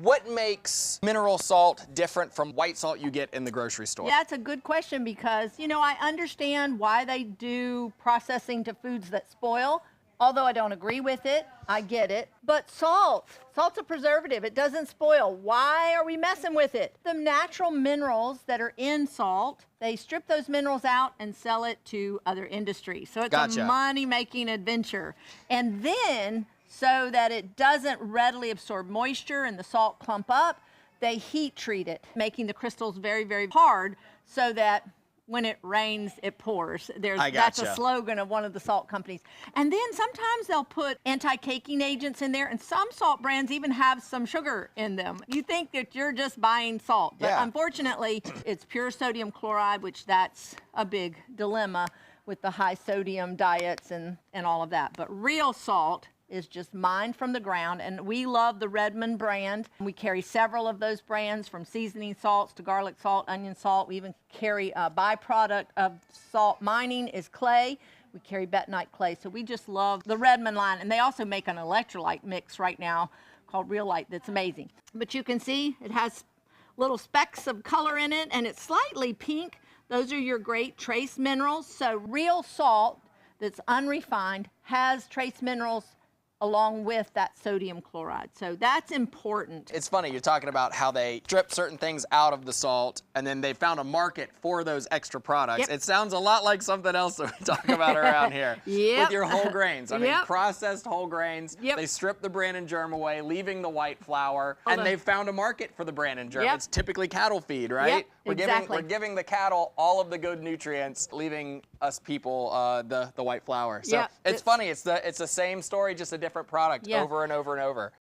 What makes mineral salt different from white salt you get in the grocery store? Yeah, that's a good question because, you know, I understand why they do processing to foods that spoil. Although I don't agree with it, I get it. But salt's a preservative. It doesn't spoil. Why are we messing with it? The natural minerals that are in salt, they strip those minerals out and sell it to other industries. So it's a money-making adventure. And then, so that it doesn't readily absorb moisture and the salt clump up, they heat treat it, making the crystals very, very hard so that when it rains, it pours. That's a slogan of one of the salt companies. And then sometimes they'll put anti-caking agents in there, and some salt brands even have some sugar in them. You think that you're just buying salt, but unfortunately, it's pure sodium chloride, which that's a big dilemma with the high sodium diets and all of that. But real salt is just mined from the ground, and we love the Redmond brand. We carry several of those brands, from seasoning salts to garlic salt, onion salt. We even carry a byproduct of salt mining is clay. We carry bentonite clay, so we just love the Redmond line. And they also make an electrolyte mix right now called Real Light that's amazing. But you can see it has little specks of color in it, and it's slightly pink. Those are your great trace minerals. So real salt that's unrefined has trace minerals along with that sodium chloride. So that's important. It's funny, you're talking about how they strip certain things out of the salt and then they found a market for those extra products. It sounds a lot like something else that we talk about around here. With your whole grains. I mean, processed whole grains. They strip the bran and germ away, leaving the white flour, and they've found a market for the bran and germ. It's typically cattle feed, right? We're giving the cattle all of the good nutrients, leaving us people the white flour. So it's funny, it's the same story, just a different product over and over and over.